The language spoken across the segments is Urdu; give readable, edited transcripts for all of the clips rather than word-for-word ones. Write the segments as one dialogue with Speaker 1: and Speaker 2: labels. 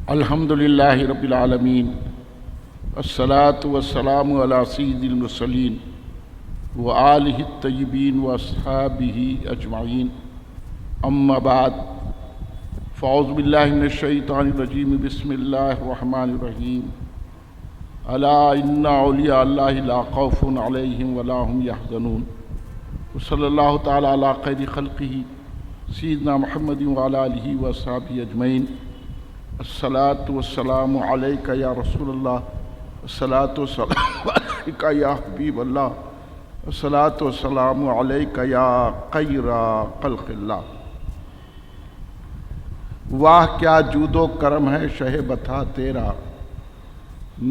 Speaker 1: الحمدللہ رب العالمین الصلاۃ والسلام علی سید المرسلین وآلہ الطیبین واصحابہ اجمعین اما بعد فاعوذ باللہ من الشیطان الرجیم بسم اللہ الرحمن الرحیم الا ان اولیاء اللہ لا خوف علیہم ولا هم یحزنون وصلی اللہ تعالی علی خیر خلقہ سیدنا محمد وعلی آلہ واصحابہ اجمعین الصلاۃ والسلام علیک یا رسول اللہ الصلاۃ والسلام علیک یا حبیب اللہ الصلاۃ والسلام علیک یا خیر خلق اللہ۔ واہ کیا جود و کرم ہے شہ بتا تیرا،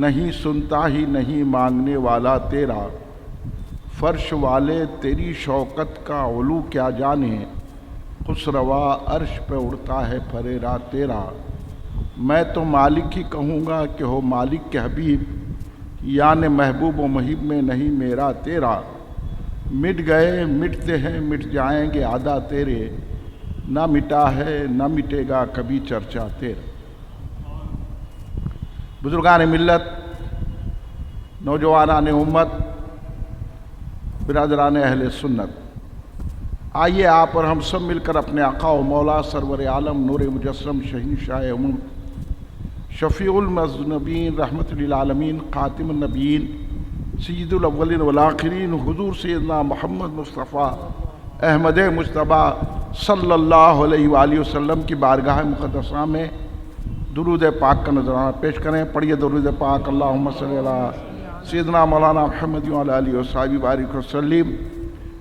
Speaker 1: نہیں سنتا ہی نہیں مانگنے والا تیرا، فرش والے تیری شوکت کا علو کیا جانے، خسروا عرش پہ اڑتا ہے پھریرا تیرا۔ میں تو مالک ہی کہوں گا کہ ہو مالک کے حبیب، یعنی محبوب و محب میں نہیں میرا تیرا۔ مٹ گئے مٹتے ہیں مٹ جائیں گے عدا تیرے، نہ مٹا ہے نہ مٹے گا کبھی چرچا تیرا۔ بزرگان ملت، نوجوانان امت، برادران اہل سنت، آئیے آپ اور ہم سب مل کر اپنے آقا و مولا سرور عالم نور مجسم شہنشاہ امم شفیع المذنبین رحمت للعالمین خاتم النبیین سید الاولین والآخرین حضور سیدنا محمد مصطفیٰ احمد مجتبیٰ صلی اللہ علیہ وآلہ وسلم کی بارگاہ مقدسہ میں درود پاک کا نذرانہ پیش کریں۔ پڑھیے درود پاک، اللہم صلی علی سیدنا مولانا محمد وعلی آلہ وصحبہ بارک وسلم۔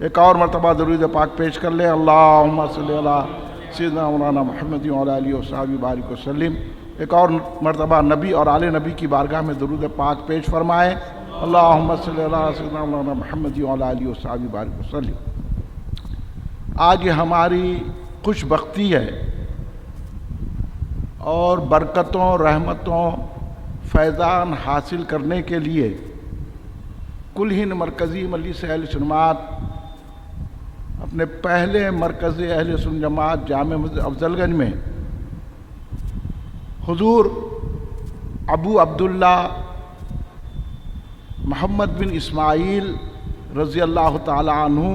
Speaker 1: ایک اور مرتبہ درود پاک پیش کر لیں، اللہم صلی علی سیدنا مولانا محمد وعلی آلہ وصحبہ بارک وسلم۔ ایک اور مرتبہ نبی اور آل نبی کی بارگاہ میں درود پاک پیش فرمائیں، اللہم صلی علی سیدنا مولانا محمد وعلی آلہ وصحبہ بارک وسلم۔ آج ہماری خوش بختی ہے اور برکتوں، رحمتوں، فیضان حاصل کرنے کے لیے کل ہند مرکزی مجلس اہل سنت اپنے پہلے مرکز اہل سنت جماعت جامع مسجد افضل گنج میں حضور ابو عبداللہ محمد بن اسماعیل رضی اللہ تعالی عنہ،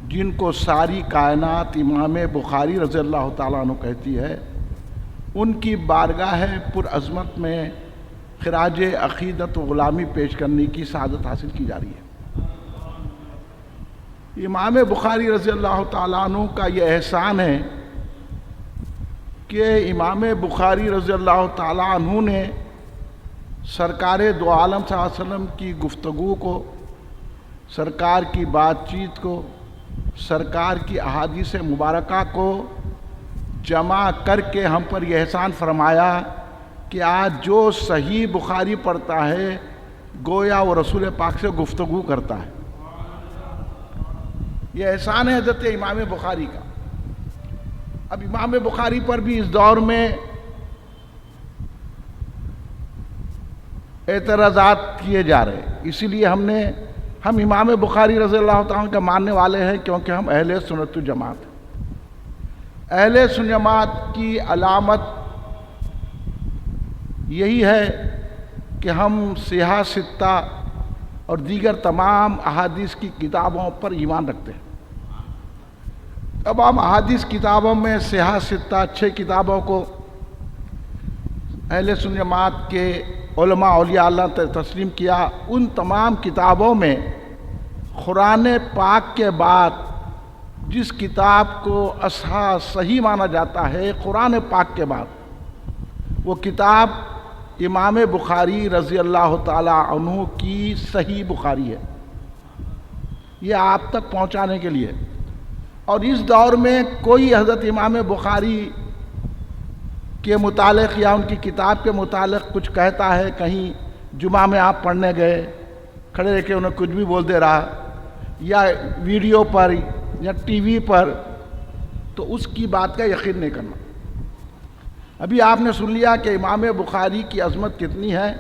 Speaker 1: جن کو ساری کائنات امام بخاری رضی اللہ تعالی عنہ کہتی ہے، ان کی بارگاہ پر عظمت میں خراج عقیدت و غلامی پیش کرنے کی سعادت حاصل کی جا رہی ہے۔ امام بخاری رضی اللہ تعالیٰ عنہ کا یہ احسان ہے کہ امام بخاری رضی اللہ تعالیٰ عنہ نے سرکار دو عالم صلی اللہ علیہ وسلم کی گفتگو کو، سرکار کی بات چیت کو، سرکار کی احادیث مبارکہ کو جمع کر کے ہم پر یہ احسان فرمایا کہ آج جو صحیح بخاری پڑھتا ہے گویا وہ رسول پاک سے گفتگو کرتا ہے۔ یہ احسان ہے حضرت امام بخاری کا۔ اب امام بخاری پر بھی اس دور میں اعتراضات کیے جا رہے ہیں، اسی لیے ہم امام بخاری رضی اللہ تعالیٰ کا ماننے والے ہیں، کیونکہ ہم اہل سنت جماعت ہیں۔ اہل سنت جماعت کی علامت یہی ہے کہ ہم صحیح ستہ اور دیگر تمام احادیث کی کتابوں پر ایمان رکھتے ہیں۔ اب ہم احادیث کتابوں میں صحیح ستہ 6 کتابوں کو اہل سنت جماعت کے علماء اولیاء اللہ تسلیم کیا۔ ان تمام کتابوں میں قرآن پاک کے بعد جس کتاب کو صحیح مانا جاتا ہے قرآن پاک کے بعد، وہ کتاب امام بخاری رضی اللہ تعالی عنہ کی صحیح بخاری ہے۔ یہ آپ تک پہنچانے کے لیے، اور اس دور میں کوئی حضرت امام بخاری کے متعلق یا ان کی کتاب کے متعلق کچھ کہتا ہے، کہیں جمعہ میں آپ پڑھنے گئے، کھڑے رہ کے انہیں کچھ بھی بول دے رہا، یا ویڈیو پر یا ٹی وی پر، تو اس کی بات کا یقین نہیں کرنا۔ ابھی آپ نے سن لیا کہ امام بخاری کی عظمت کتنی ہے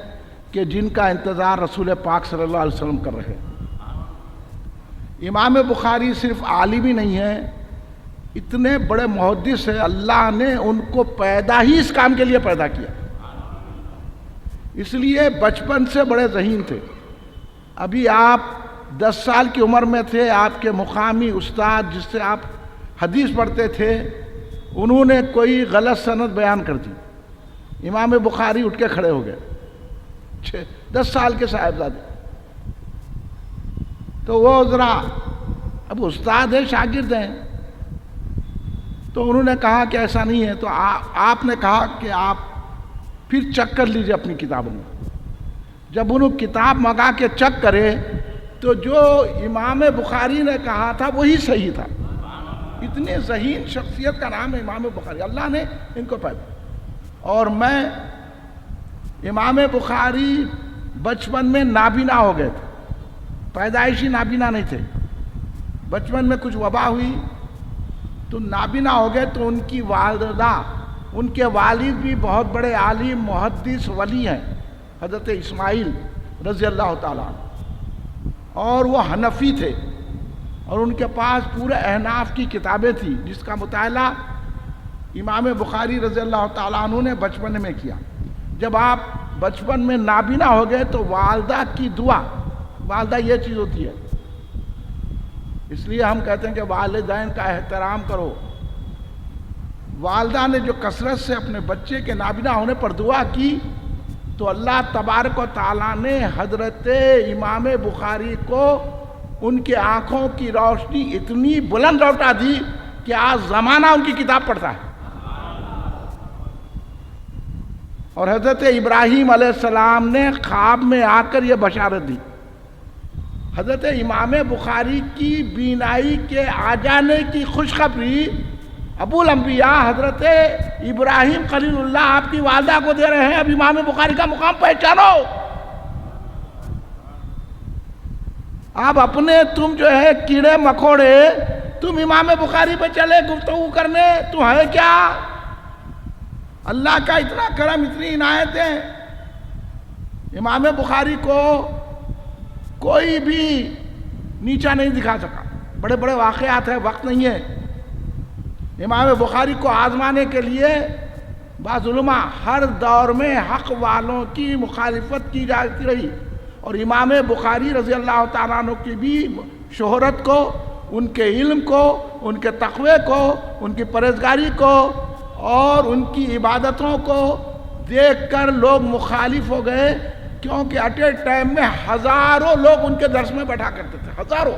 Speaker 1: کہ جن کا انتظار رسول پاک صلی اللہ علیہ وسلم کر رہے ہیں۔ امام بخاری صرف عالم ہی نہیں ہے اتنے بڑے محدث ہیں، اللہ نے ان کو پیدا ہی اس کام کے لیے پیدا کیا، اس لیے بچپن سے بڑے ذہین تھے۔ ابھی آپ 10 سال کی عمر میں تھے، آپ کے مقامی استاد جس سے آپ حدیث پڑھتے تھے، انہوں نے کوئی غلط سند بیان کر دی، امام بخاری اٹھ کے کھڑے ہو گئے، 10 سال کے صاحبزادے۔ تو وہ ذرا اب استاد ہیں، شاگرد ہیں، تو انہوں نے کہا کہ ایسا نہیں ہے، تو آپ نے کہا کہ آپ پھر چیک کر لیجئے اپنی کتابوں میں۔ جب انہوں کتاب منگا کے چیک کرے تو جو امام بخاری نے کہا تھا وہی صحیح تھا۔ اتنے ذہین شخصیت کا نام ہے امام بخاری، اللہ نے ان کو پیدا۔ اور میں امام بخاری بچپن میں نابینا ہو گئے تھے، پیدائشی نابینا نہیں تھے، بچپن میں کچھ وبا ہوئی تو نابینا ہو گئے، تو ان کی والدہ، ان کے والد بھی بہت بڑے عالم محدث ولی ہیں، حضرت اسماعیل رضی اللہ تعالیٰ عنہ، اور وہ حنفی تھے، اور ان کے پاس پورے احناف کی کتابیں تھیں جس کا مطالعہ امام بخاری رضی اللہ تعالیٰ عنہ نے بچپن میں کیا۔ جب آپ بچپن میں نابینا ہو گئے تو والدہ کی دعا، والدہ یہ چیز ہوتی ہے، اس لیے ہم کہتے ہیں کہ والدین کا احترام کرو۔ والدہ نے جو کثرت سے اپنے بچے کے نابینا ہونے پر دعا کی تو اللہ تبارک و تعالیٰ نے حضرت امام بخاری کو ان کے آنکھوں کی روشنی اتنی بلند لوٹا دی کہ آج زمانہ ان کی کتاب پڑھتا ہے۔ اور حضرت ابراہیم علیہ السلام نے خواب میں آ کر یہ بشارت دی، حضرت امام بخاری کی بینائی کے آ جانے کی خوشخبری ابو الانبیاء حضرت ابراہیم خلیل اللہ آپ کی والدہ کو دے رہے ہیں، اب امام بخاری کا مقام پہچانو۔ اب اپنے تم جو ہے کیڑے مکوڑے تم امام بخاری پہ چلے گفتگو کرنے، تو ہے کیا؟ اللہ کا اتنا کرم، اتنی عنایتیں، امام بخاری کو کوئی بھی نیچا نہیں دکھا سکا۔ بڑے بڑے واقعات ہیں، وقت نہیں ہے۔ امام بخاری کو آزمانے کے لیے بعض علماء ہر دور میں حق والوں کی مخالفت کی جاتی رہی، اور امام بخاری رضی اللہ تعالیٰ عنہ کی بھی شہرت کو، ان کے علم کو، ان کے تقوی کو، ان کی پرہیزگاری کو اور ان کی عبادتوں کو دیکھ کر لوگ مخالف ہو گئے، کیونکہ ایٹ اے ٹائم میں ہزاروں لوگ ان کے درس میں بیٹھا کرتے تھے، ہزاروں،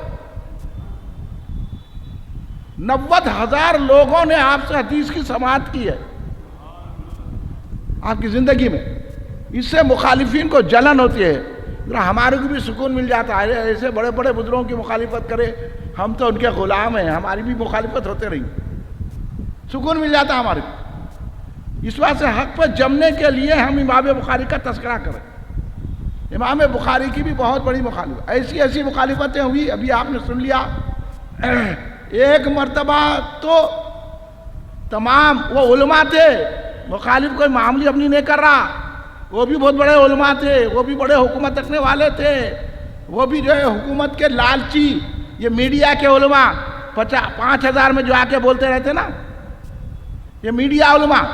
Speaker 1: 90,000 لوگوں نے آپ سے حدیث کی سماعت کی ہے آپ کی زندگی میں۔ اس سے مخالفین کو جلن ہوتی ہے، ہمارے کو بھی سکون مل جاتا ہے، ایسے بڑے بڑے بزرگوں کی مخالفت کرے، ہم تو ان کے غلام ہیں، ہماری بھی مخالفت ہوتے رہی، سکون مل جاتا ہے ہمارے کو۔ اس واسطے حق پر جمنے کے لیے ہم امام بخاری کا تذکرہ کریں۔ امام بخاری کی بھی بہت بڑی مخالفت، ایسی ایسی مخالفتیں ہوئی، ابھی آپ نے سن لیا۔ ایک مرتبہ تو تمام وہ علماء تھے، مخالف کوئی معاملی اپنی نہیں کر رہا، وہ بھی بہت بڑے علماء تھے، وہ بھی بڑے حکومت رکھنے والے تھے، وہ بھی جو ہے حکومت کے لالچی، یہ میڈیا کے علماء 5,000 میں جو آ کے بولتے رہتے نا، یہ میڈیا علماء،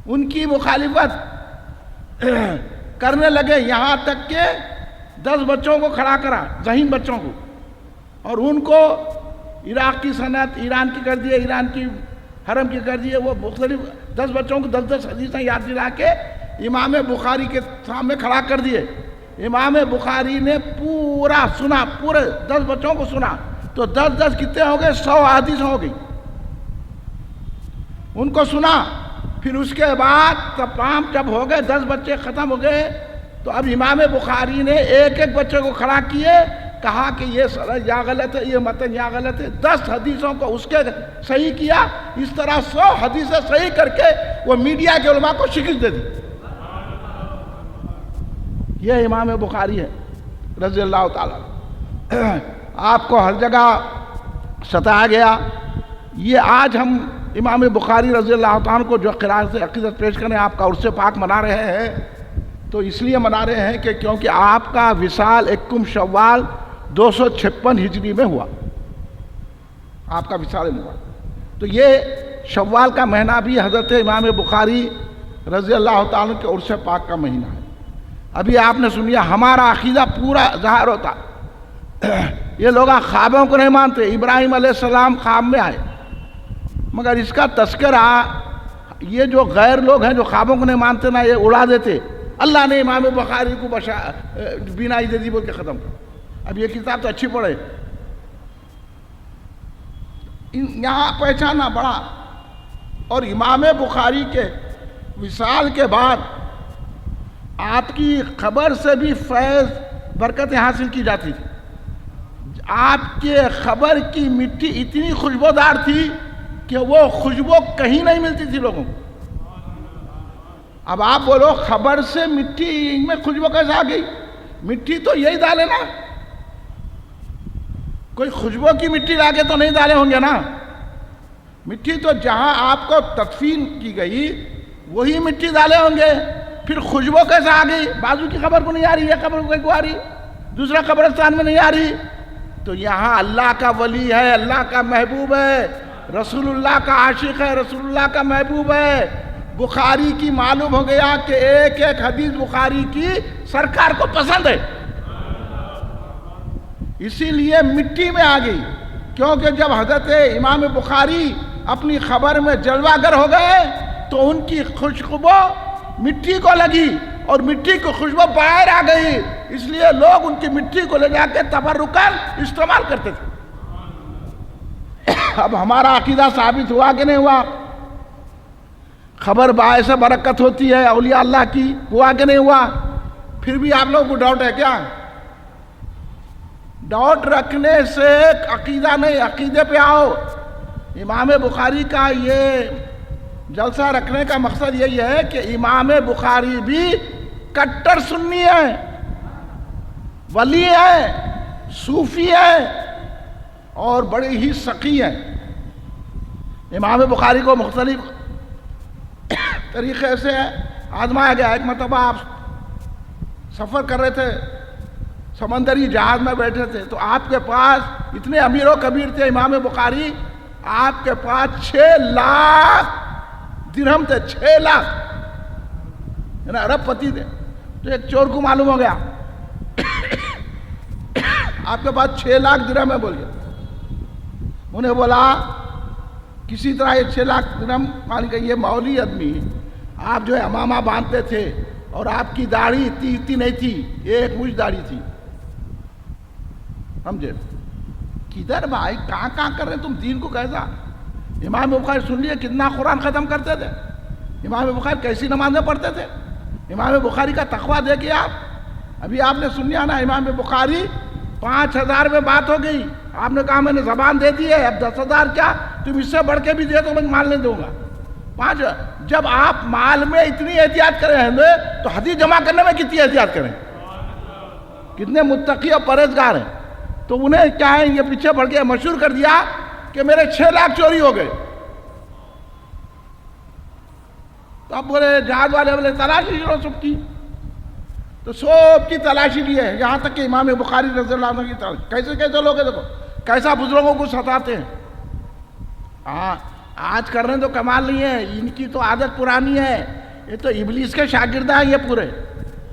Speaker 1: ان کی مخالفت کرنے لگے، یہاں تک کہ 10 بچوں کو کھڑا کرا، ذہین بچوں کو، اور ان کو عراق کی صنعت ایران کی کر دیے، ایران کی حرم کی کر دیے، وہ مختلف 10 بچوں کو 10 حدیثیں یاد دلا کے امام بخاری کے سامنے کھڑا کر دیے۔ امام بخاری نے پورا سنا، پورے 10 بچوں کو سنا، تو 10 کتنے ہو گئے؟ 100 حدیث ہو گئی، ان کو سنا۔ پھر اس کے بعد تمام جب ہو گئے 10 بچے ختم ہو گئے، تو اب امام بخاری نے ایک ایک بچے کو کھڑا کیے، کہا کہ یہ سند یا غلط ہے، یہ متن یا غلط ہے، 10 حدیثوں کو اس کے صحیح کیا، اس طرح 100 حدیثیں صحیح کر کے وہ میڈیا کے علماء کو شکست دے دی۔ یہ امام بخاری ہے رضی اللہ تعالیٰ۔ آپ کو ہر جگہ ستایا گیا، یہ آج ہم امام بخاری رضی اللہ تعالیٰ کو جو قرارت عقیدت پیش کرنے آپ کا عرس پاک منا رہے ہیں، تو اس لیے منا رہے ہیں کہ کیونکہ آپ کا وصال 1 شوال 256 ہجری میں ہوا، آپ کا وصال ہوا۔ تو یہ شوال کا مہینہ بھی حضرت امام بخاری رضی اللہ تعالیٰ کے عرس پاک کا مہینہ ہے. ابھی آپ نے سنیا ہمارا عقیدہ پورا ظاہر ہوتا. یہ لوگ خوابوں کو نہیں مانتے. ابراہیم علیہ السلام خواب میں آئے، مگر اس کا تذکرہ یہ جو غیر لوگ ہیں جو خوابوں کو نہیں مانتے نا، یہ اڑا دیتے. اللہ نے امام بخاری کو بینائی دے دی بول کے ختم کر. اب یہ کتاب تو اچھی پڑھے. یہاں پہچانا بڑا. اور امام بخاری کے وصال کے بعد آپ کی خبر سے بھی فیض برکتیں حاصل کی جاتی تھی. آپ کے خبر کی مٹی اتنی خوشبودار تھی کہ وہ خوشبو کہیں نہیں ملتی تھی لوگوں کو. اب آپ بولو خبر سے مٹی میں خوشبو کیسے آ گئی؟ مٹی تو یہی ڈالے نا، کوئی خوشبو کی مٹی لا کے تو نہیں ڈالے ہوں گے نا. مٹی تو جہاں آپ کو تدفین کی گئی وہی مٹی ڈالے ہوں گے. پھر خوشبو کیسے آ گئی؟ بازو کی خبر کو نہیں آ رہی، یہ خبر کو آ رہی، دوسرا قبرستان میں نہیں آ رہی. تو یہاں اللہ کا ولی ہے، اللہ کا محبوب ہے، رسول اللہ کا عاشق ہے، رسول اللہ کا محبوب ہے. بخاری کی معلوم ہو گیا کہ ایک ایک حدیث بخاری کی سرکار کو پسند ہے، اسی لیے مٹی میں آ گئی. کیونکہ جب حضرت امام بخاری اپنی خبر میں جلوہ گر ہو گئے تو ان کی خوشبو مٹی کو لگی اور مٹی کی خوشبو باہر آ گئی. اس لیے لوگ ان کی مٹی کو لے جا کے تبرکاً استعمال کرتے تھے. اب ہمارا عقیدہ ثابت ہوا کہ نہیں ہوا؟ خبر باعث برکت ہوتی ہے اولیاء اللہ کی، ہوا کہ نہیں ہوا؟ پھر بھی آپ لوگوں کو ڈاؤٹ ہے کیا؟ ڈاؤٹ رکھنے سے عقیدہ نہیں، عقیدے پہ آؤ. امام بخاری کا یہ جلسہ رکھنے کا مقصد یہی ہے کہ امام بخاری بھی کٹر سنی ہے، ولی ہے، صوفی ہے اور بڑے ہی سخی ہیں. امام بخاری کو مختلف طریقے سے آزمایا گیا. ایک مرتبہ آپ سفر کر رہے تھے، سمندری جہاز میں بیٹھے تھے، تو آپ کے پاس اتنے امیر و کبیر تھے امام بخاری، آپ کے پاس 6 لاکھ درہم تھے. 6 لاکھ یعنی ارب پتی تھے. تو ایک چور کو معلوم ہو گیا آپ کے پاس 6 لاکھ درہم ہے بول گیا. انہیں بولا کسی طرح یہ 6 لاکھ درہم مان کے، یہ مولی آدمی آپ جو ہے امامہ باندھتے تھے اور آپ کی داڑھی اتنی نہیں تھی، ایک مجھ داڑھی تھی، سمجھے؟ کدھر بھائی کہاں کر رہے تم دین کو کیسا؟ امام بخاری سن لیے کتنا قرآن ختم کرتے تھے، امام بخاری کیسی نمازیں پڑھتے تھے. امام بخاری کا تقویٰ دیکھیے آپ. ابھی آپ نے سن لیا نا امام بخاری 5000 میں بات ہو گئی، آپ نے کہا میں نے زبان دے دی ہے، اب 10,000 کیا تم اس سے بڑھ کے بھی دے تو میں مال نہیں دوں گا. 5 جب آپ مال میں اتنی احتیاط کریں ہیں تو حدیث جمع کرنے میں کتنی احتیاط کریں؟ کتنے متقی اور پرہیزگار ہیں. تو انہیں کیا ہے یہ پیچھے بڑھ کے مشہور کر دیا کہ میرے 6 لاکھ چوری ہو گئے. تو اب بولے جہاز والے بولے تلاشی شروع سب کی، تو سب کی تلاشی لیے یہاں تک کہ امام بخاری رضی اللہ عنہ کی تلاشی. کیسے لوگ ہیں، دیکھو کیسا بزرگوں کو ستاتے ہیں. ہاں آج کر رہے ہیں تو کمال نہیں ہے، ان کی تو عادت پرانی ہے. یہ تو ابلیس کے شاگردہ ہیں یہ پورے.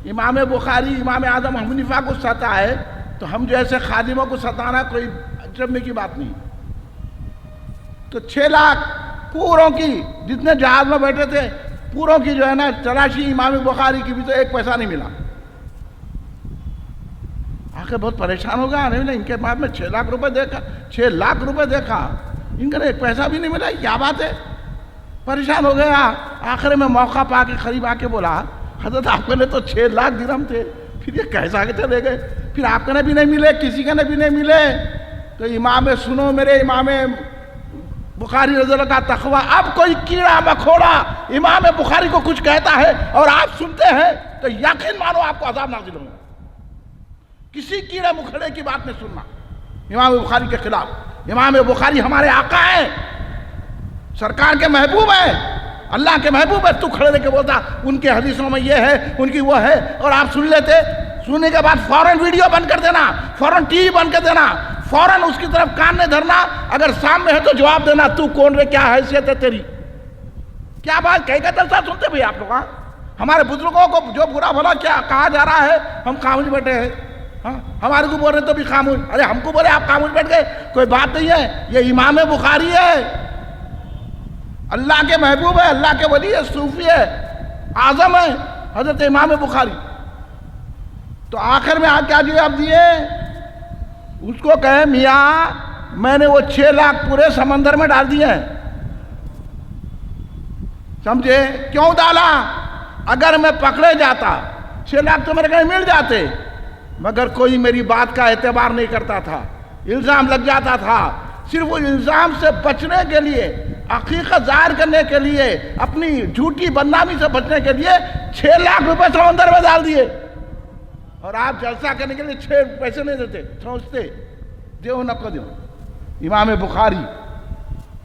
Speaker 1: امام بخاری امام اعظم ابو حنیفہ کو ستا ہے تو ہم جیسے خادموں کو ستانا کوئی اچربے کی بات نہیں. تو 6 لاکھ پوروں کی جتنے جہاز میں بیٹھے تھے پوروں کی جو ہے نا تلاشی امام بخاری کی بھی تو ایک پیسہ نہیں ملا. آخر بہت پریشان ہو گیا. نہیں ان کے بعد میں 6 لاکھ روپے دیکھا، 6 لاکھ روپے دیکھا، ان کا ایک پیسہ بھی نہیں ملا. کیا بات ہے؟ پریشان ہو گیا. آخر میں موقع پا کے قریب آ کے بولا حضرت آپ کے تو 6 لاکھ درہم تھے، پھر یہ کیسا کے چلے گئے؟ پھر آپ کے بھی نہیں ملے، کسی کے بھی نہیں ملے. تو امام سنو میرے امام بخاری رضی اللہ کا تقویٰ. اب کوئی کیڑا مکوڑا امام بخاری کو کچھ کہتا ہے اور آپ سنتے ہیں تو یقین مانو آپ کو عذاب نازل ہوگا. کسی کیڑے مکوڑے کی بات نہیں سننا امام بخاری کے خلاف. امام بخاری ہمارے آقا ہیں، سرکار کے محبوب ہیں، اللہ کے محبوب ہے. تو کھڑے رہ کے بولتا ان کے حدیثوں میں یہ ہے، ان کی وہ ہے، اور آپ سن لیتے. سننے کے بعد فوراً ویڈیو بند کر دینا، فوراً ٹی وی بند کر دینا، فوراً اس کی طرف کان نہیں دھرنا، اگر سامنے ہے تو جواب دینا، تو کون رے، کیا حیثیت ہے تیری، کیا بات کہے گا؟ جلسہ سنتے بھی آپ لوگ؟ ہمارے بزرگوں کو جو برا بھلا کیا کہا جا رہا ہے، ہم خاموش بیٹھے ہیں، ہمارے کو بول رہے تو بھی خاموش، ارے ہم کو بولے آپ خاموش بیٹھ گئے، کوئی بات نہیں ہے۔ یہ امام بخاری ہے، اللہ کے محبوب ہے، اللہ کے ولی ہے، صوفی ہے، اعظم ہے حضرت امام بخاری۔ تو آخر میں کیا جواب دیے؟ اس کو کہے میاں میں نے وہ 6 لاکھ پورے سمندر میں ڈال دیے ہیں، سمجھے؟ کیوں ڈالا؟ اگر میں پکڑے جاتا 6 لاکھ تو میرے کہیں مل جاتے، مگر کوئی میری بات کا اعتبار نہیں کرتا تھا، الزام لگ جاتا تھا۔ صرف وہ الزام سے بچنے کے لیے، حقیقت ظاہر کرنے کے لیے، اپنی جھوٹی بدنامی سے بچنے کے لیے 6 لاکھ روپے سمندر میں ڈال دیے، اور آپ جلسہ کرنے کے لیے 6 پیسے نہیں دیتے، سوچتے دیو نہ کو دیو۔ امام بخاری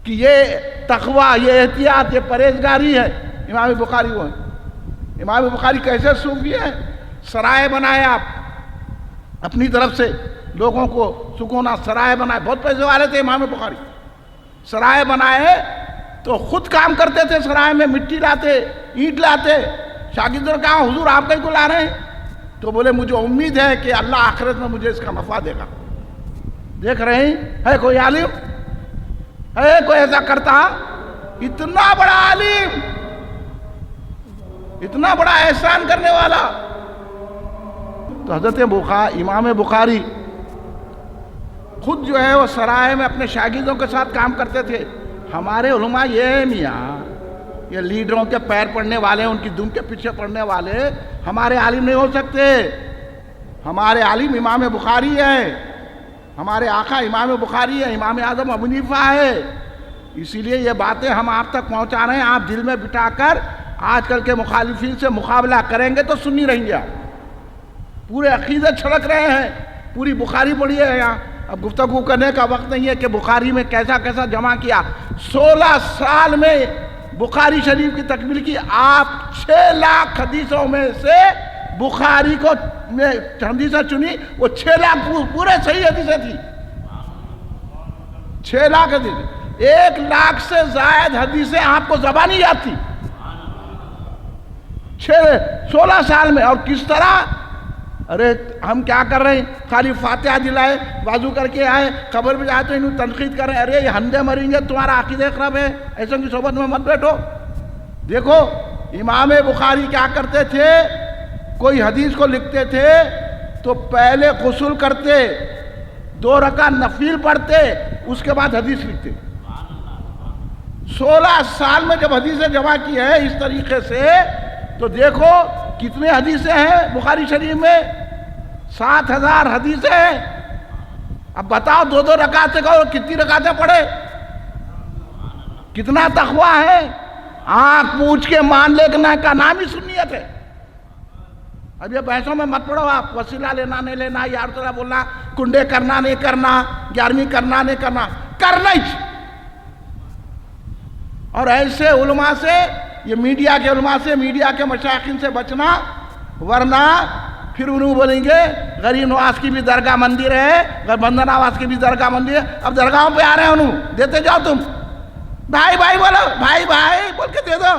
Speaker 1: کہ یہ تقوی، یہ احتیاط، یہ پرہیزگاری ہے، امام بخاری وہ ہے۔ امام بخاری کیسے صوفی ہے؟ سرائے بنائے آپ اپنی طرف سے، لوگوں کو سکونا سرائے بنائے، بہت پیسے والے تھے امام بخاری، سرائے بنائے تو خود کام کرتے تھے، سرائے میں مٹی لاتے، اینٹ لاتے، شاگردوں نے کہا حضور آپ کہیں کو لا رہے ہیں؟ تو بولے مجھے امید ہے کہ اللہ آخرت میں مجھے اس کا نفع دے گا۔ دیکھ رہے ہیں، ہے کوئی عالم، ہے کوئی ایسا کرتا؟ اتنا بڑا عالم، اتنا بڑا احسان کرنے والا۔ تو حضرت امام بخاری خود جو ہے وہ سرائے میں اپنے شاگردوں کے ساتھ کام کرتے تھے۔ ہمارے علماء یہ ہے میاں، یہ لیڈروں کے پیر پڑنے والے، ان کی دم کے پیچھے پڑنے والے ہمارے عالم نہیں ہو سکتے۔ ہمارے عالم امام بخاری ہے، ہمارے آقا امام بخاری ہے، امام اعظم ابو حنیفہ ہے۔ اسی لیے یہ باتیں ہم آپ تک پہنچا رہے ہیں، آپ دل میں بٹھا کر آج کل کے مخالفین سے مقابلہ کریں گے تو سنی رہیں گے، پورے عقیدے چھڑک رہے ہیں، پوری بخاری پڑھی ہے یہاں۔ اب گفتگو کرنے کا وقت نہیں ہے کہ بخاری میں کیسا کیسا جمع کیا۔ 16 سال میں بخاری شریف کی تکمیل کی۔ آپ 6 لاکھ حدیثوں میں سے بخاری کو حدیثیں چنی، وہ 6 لاکھ پورے صحیح حدیثیں تھی، 6 لاکھ حدیث، 1 لاکھ سے زائد حدیثیں آپ کو زبانی یاد تھی 16 سال میں۔ اور کس طرح؟ ارے ہم کیا کر رہے ہیں؟ خالی فاتحہ دلائے، وضو کر کے آئے، قبر پہ جائے تو انہوں تنقید کر رہے ہیں، ارے یہ ہندے مریں گے، تمہارا عقیدہ خراب ہے، ایسوں کی صحبت میں مت بیٹھو۔ دیکھو امام بخاری کیا کرتے تھے، کوئی حدیث کو لکھتے تھے تو پہلے غسل کرتے، 2 رکعت نفل پڑھتے، اس کے بعد حدیث لکھتے۔ 16 سال میں جب حدیثیں جمع کی ہے اس طریقے سے، تو دیکھو کتنے حدیثیں ہیں بخاری شریف میں، 7000 حدیثیں ہیں۔ اب بتاؤ 2 رکعتیں کہو، کتنی رکعتیں پڑھے؟ کتنا تقویٰ ہے؟ آنکھ پوچھ کے مان لینا کا نام ہی سنیت ہے۔ اب یہ بحثوں میں مت پڑھو آپ، وسیلہ لینا نہیں لینا، یا رسول اللہ بولنا، کنڈے کرنا نہیں کرنا، 11ویں کرنا نہیں کرنا، کرنا ہی۔ اور ایسے علماء سے، یہ میڈیا کے علماء سے، میڈیا کے مشائخین سے بچنا، ورنہ پھر انہوں بولیں گے غریب نواز کی بھی درگاہ مندر ہے، بندہ نواز کی بھی درگاہ مندر ہے۔ اب درگاہوں پہ آ رہے ہیں، انہوں دیتے جاؤ، تم بھائی بھائی بولو، بھائی بھائی بول کے دے دو۔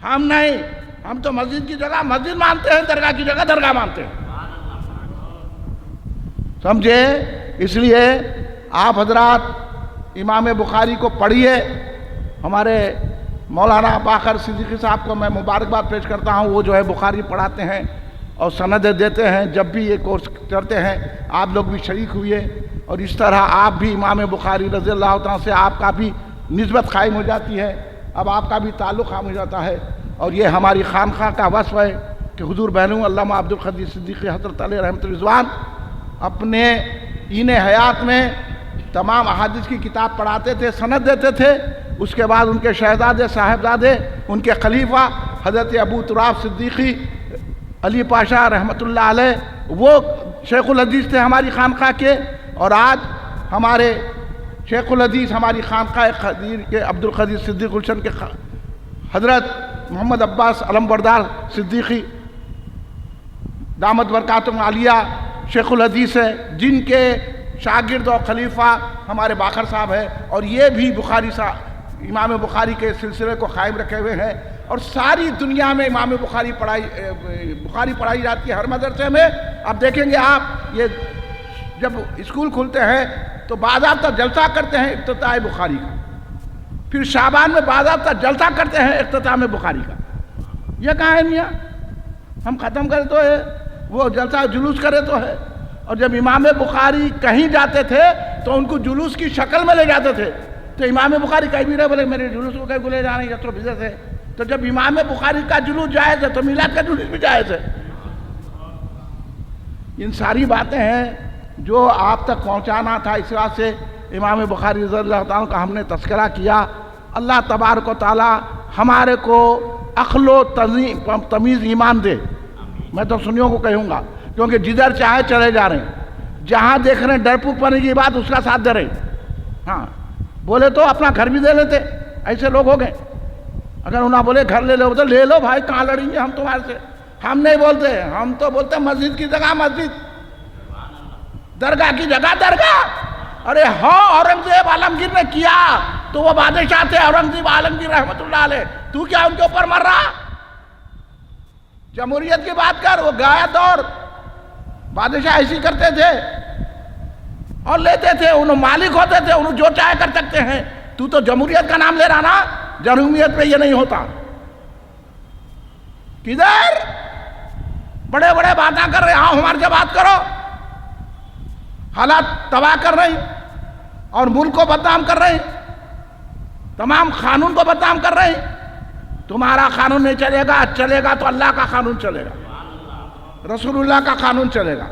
Speaker 1: ہم نہیں، ہم تو مسجد کی جگہ مسجد مانتے ہیں، درگاہ کی جگہ درگاہ مانتے ہیں، سمجھے؟ اس لیے آپ حضرات امام بخاری کو پڑھیے۔ ہمارے مولانا باقر صدیقی صاحب کو میں مبارکباد پیش کرتا ہوں، وہ جو ہے بخاری پڑھاتے ہیں اور سندیں دیتے ہیں، جب بھی یہ کورس کرتے ہیں آپ لوگ بھی شریک ہوئے، اور اس طرح آپ بھی امام بخاری رضی اللہ تعالیٰ سے آپ کا بھی نسبت قائم ہو جاتی ہے، اب آپ کا بھی تعلق قائم ہو جاتا ہے۔ اور یہ ہماری خانقاہ کا وصف ہے کہ حضور بہنوں علامہ عبدالقدیر صدیقی حضرت علیہ رحمۃ رضوان اپنے حیات میں تمام احادیث کی کتاب پڑھاتے تھے، سند دیتے تھے۔ اس کے بعد ان کے شہزادے صاحبزادے، ان کے خلیفہ حضرت ابو تراب صدیقی علی پاشا رحمۃ اللہ علیہ، وہ شیخ الحدیث تھے ہماری خانقاہ کے، اور آج ہمارے شیخ الحدیث ہماری خانقاہ قدیر کے عبدالقدیر صدیق گلشن کے حضرت محمد عباس علم بردار صدیقی دامت برکاتہم عالیہ شیخ الحدیث ہے، جن کے شاگرد اور خلیفہ ہمارے باقر صاحب ہے، اور یہ بھی بخاری صاحب امام بخاری کے سلسلے کو قائم رکھے ہوئے ہیں، اور ساری دنیا میں امام بخاری پڑھائی جاتی ہے ہر مدرسے میں۔ اب دیکھیں گے آپ، یہ جب اسکول کھلتے ہیں تو باضابطہ جلسہ کرتے ہیں افتتاح بخاری کا، پھر شعبان میں باضابطہ جلسہ کرتے ہیں اختتام بخاری کا۔ یہ کہاں ہے میاں؟ ہم ختم کرے تو ہے، وہ جلسہ جلوس کرے تو ہے۔ اور جب امام بخاری کہیں جاتے تھے تو ان کو جلوس کی شکل میں لے جاتے تھے، تو امام بخاری کہیں بھی رہے بولے میرے جلوس کو کہیں کو لے جانا ہے تو بدعت ہے۔ تو جب امام بخاری کا جلوس جائز ہے تو میلاد کا جلوس بھی جائز ہے۔ ان ساری باتیں ہیں جو آپ تک پہنچانا تھا، اس وجہ سے امام بخاری رضی اللہ تعالیٰ کا ہم نے تذکرہ کیا۔ اللہ تبارک و تعالیٰ ہمارے کو عقل و تمیز ایمان دے۔ میں تو سنیوں کو کہوں گا، کیونکہ جدھر چاہے چلے جا رہے ہیں، جہاں دیکھ رہے ہیں ڈرپوک پنے کی بات اس کا ساتھ دے رہے ہیں۔ ہاں بولے تو اپنا گھر بھی دے لیتے، ایسے لوگ ہو گئے۔ اگر انہوں بولے گھر لے لو تو لے لو بھائی، کہاں لڑیں گے ہم تمہارے سے؟ ہم نہیں بولتے، ہم تو بولتے مسجد کی جگہ مسجد، درگاہ کی جگہ درگاہ۔ ارے ہاں اورنگزیب عالمگیر نے کیا تو وہ بادشاہ تھے، اورنگزیب عالمگیر رحمت اللہ علیہ، تو کیا ان کے اوپر مر رہا؟ جمہوریت کی بات کر، وہ گیا دور بادشاہ ایسی کرتے تھے اور لیتے تھے، انہوں مالک ہوتے تھے، انہوں جو چاہے کر سکتے ہیں۔ تو جمہوریت کا نام لے رہا نا، جمہوریت پہ یہ نہیں ہوتا۔ کدھر بڑے بڑے باتیں کر رہے، ہاں ہمارے سے بات کرو، حالات تباہ کر رہے ہیں اور ملک کو بدنام کر رہے ہیں، تمام قانون کو بدنام کر رہے ہیں۔ تمہارا قانون نہیں چلے گا تو اللہ کا قانون چلے گا، رسول اللہ کا قانون چلے گا۔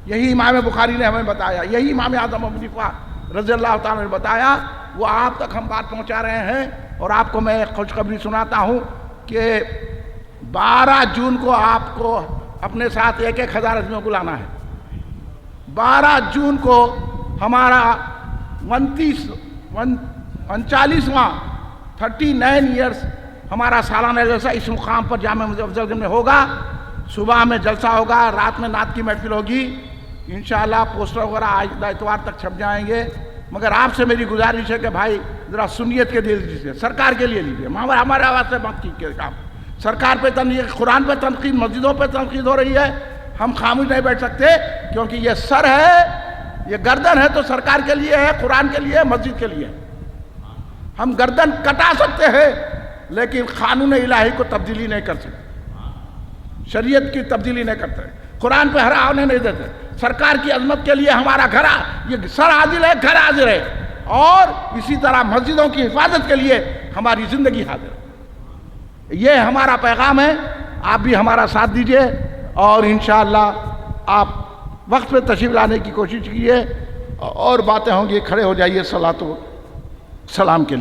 Speaker 1: یہی امام بخاری نے ہمیں بتایا، یہی امام اعظم ابو حنیفہ رضی اللہ تعالیٰ نے بتایا، وہ آپ تک ہم بات پہنچا رہے ہیں۔ اور آپ کو میں خوشخبری سناتا ہوں کہ 12 جون کو آپ کو اپنے ساتھ 1,000 آدمیوں کو لانا ہے۔ 12 جون کو ہمارا 39واں 39 ایئرس ہمارا سالانہ جلسہ اس مقام پر جامع مسجد افضل گنج میں ہوگا۔ صبح میں جلسہ ہوگا، رات میں نعت کی محفل ہوگی انشاءاللہ۔ پوسٹر وغیرہ آج اتوار تک چھپ جائیں گے۔ مگر آپ سے میری گزارش ہے کہ بھائی ذرا سنیت کے لیے لیجیے، سرکار کے لیے لیجیے، ہمارے آواز سے مت کیجیے کام۔ سرکار پہ تنقید، قرآن پہ تنقید، مسجدوں پہ تنقید ہو رہی ہے، ہم خاموش نہیں بیٹھ سکتے، کیونکہ یہ سر ہے، یہ گردن ہے تو سرکار کے لیے ہے، قرآن کے لیے، مسجد کے لیے۔ ہم گردن کٹا سکتے ہیں لیکن قانون الہی کو تبدیلی نہیں کر سکتے، شریعت کی تبدیلی نہیں کرتے، قرآن پہ ہرا ہونے نہیں دیتے۔ سرکار کی عظمت کے لیے ہمارا گھر، یہ سر حاضر ہے، گھر حاضر ہے، اور اسی طرح مسجدوں کی حفاظت کے لیے ہماری زندگی حاضر ہے۔ یہ ہمارا پیغام ہے، آپ بھی ہمارا ساتھ دیجئے اور انشاءاللہ آپ وقت پہ تشریف لانے کی کوشش کیجیے، اور باتیں ہوں گی، کھڑے ہو جائیے صلاۃ و سلام کے لیے۔